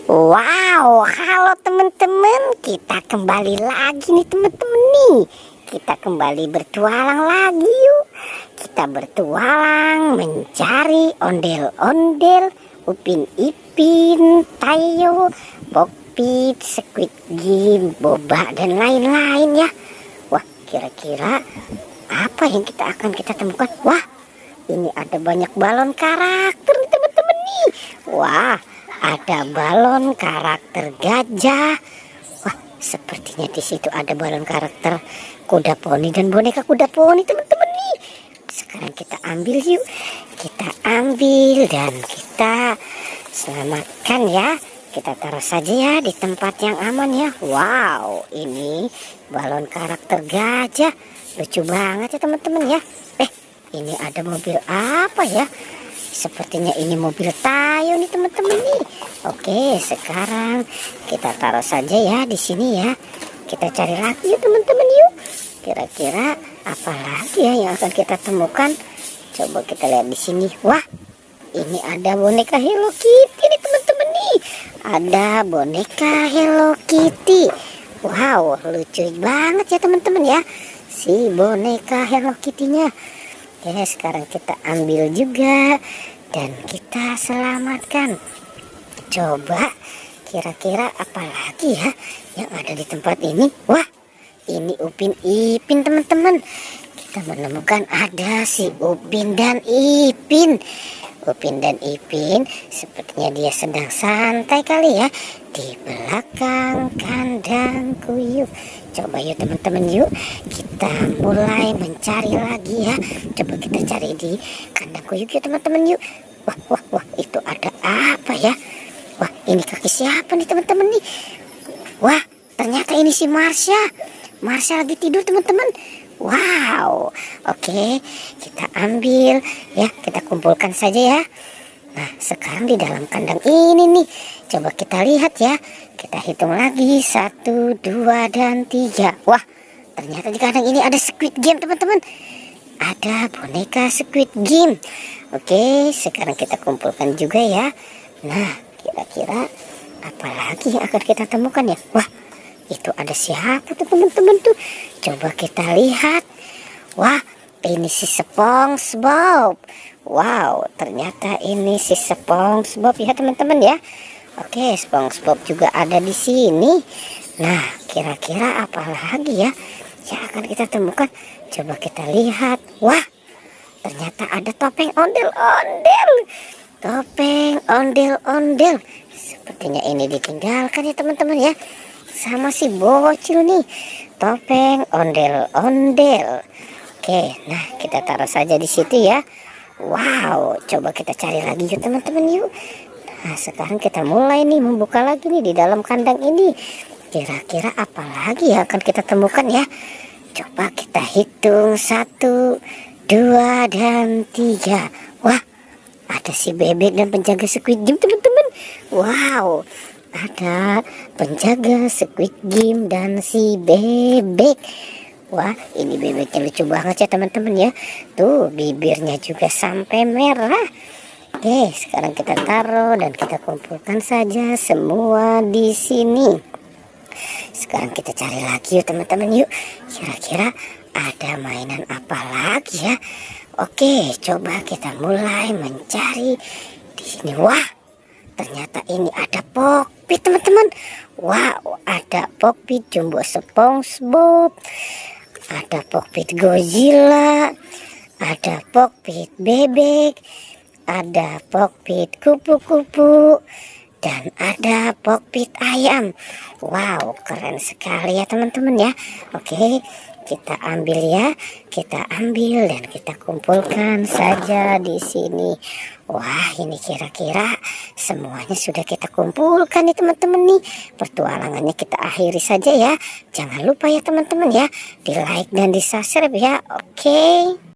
Wow, halo teman-teman, kita kembali lagi nih teman-teman nih. Kita kembali bertualang lagi yuk. Kita bertualang mencari ondel-ondel, Upin Ipin, Tayo, Pokpit, Squid Game, Boba dan lain-lain ya. Wah, kira-kira apa yang kita temukan? Wah, ini ada banyak balon karakter nih teman-teman nih. Wah, ada balon karakter gajah. Wah, sepertinya di situ ada balon karakter kuda poni dan boneka kuda poni teman-teman nih. Sekarang kita ambil yuk. Kita ambil dan kita selamatkan ya. Kita taruh saja ya di tempat yang aman ya. Wow, ini balon karakter gajah. Lucu banget ya teman-teman ya. Ini ada mobil apa ya? Sepertinya ini mobil Tayo nih teman-teman nih. Oke, sekarang kita taruh saja ya di sini ya. Kita cari lagi yuk teman-teman yuk. Kira-kira apa lagi ya yang akan kita temukan? Coba kita lihat di sini. Wah, ini ada boneka Hello Kitty nih teman-teman nih. Ada boneka Hello Kitty. Wow, lucu banget ya teman-teman ya. Si boneka Hello Kitty-nya. Oke, sekarang kita ambil juga dan kita selamatkan. Coba kira-kira apa lagi ya yang ada di tempat ini? Wah, ini Upin Ipin teman-teman. Kita menemukan ada si Upin dan Ipin. Upin dan Ipin sepertinya dia sedang santai kali ya di belakang kandang kuyup. Coba yuk teman-teman yuk, kita mulai mencari lagi ya. Coba kita cari di kandang kuyup yuk teman-teman yuk. Wah, itu ada apa ya? Wah, ini kaki siapa nih teman-teman nih? Wah, ternyata ini si Marsha. Marsha lagi tidur teman-teman. Wow, oke, kita ambil ya, kita kumpulkan saja ya. Nah, sekarang di dalam kandang ini nih, coba kita lihat ya. Kita hitung lagi 1, 2, dan 3. Wah, ternyata di kandang ini ada Squid Game teman-teman. Ada boneka Squid Game. Oke, sekarang kita kumpulkan juga ya. Nah, kira-kira apa lagi yang akan kita temukan ya? Wah, itu ada siapa tuh teman-teman tuh? Coba kita lihat. Wah, ini si SpongeBob. Wow, ternyata ini si SpongeBob ya teman-teman ya. Oke, SpongeBob juga ada di sini. Nah, kira-kira apa lagi ya yang akan kita temukan? Coba kita lihat. Wah, ternyata ada topeng ondel-ondel. Topeng ondel-ondel. Sepertinya ini ditinggalkan ya teman-teman ya. Sama si bocil nih, topeng ondel-ondel. Oke, nah kita taruh saja di situ ya. Wow, coba kita cari lagi yuk teman-teman yuk. Nah, sekarang kita mulai nih membuka lagi nih di dalam kandang ini. Kira-kira apa lagi yang akan kita temukan ya? Coba kita hitung 1, 2, dan 3. Wah, ada si bebek dan penjaga Squid Game teman-teman. Wow, ada penjaga Squid Game dan si bebek. Wah, ini bebeknya lucu banget ya teman-teman ya. Tuh, bibirnya juga sampai merah. Oke, sekarang kita taruh dan kita kumpulkan saja semua di sini. Sekarang kita cari lagi yuk teman-teman yuk. Kira-kira ada mainan apa lagi ya? Oke, coba kita mulai mencari di sini. Wah, ternyata ini ada Pokpit teman-teman. Wow, ada Pokpit Jumbo SpongeBob, ada Pokpit Godzilla, ada Pokpit bebek, ada Pokpit kupu-kupu, dan ada Pokpit ayam. Wow, keren sekali ya teman-teman ya. Oke, kita ambil ya, kita ambil dan kita kumpulkan saja di sini. Wah, ini kira-kira semuanya sudah kita kumpulkan nih teman-teman nih. Pertualangannya kita akhiri saja ya. Jangan lupa ya teman-teman ya, di like dan di subscribe ya. Oke.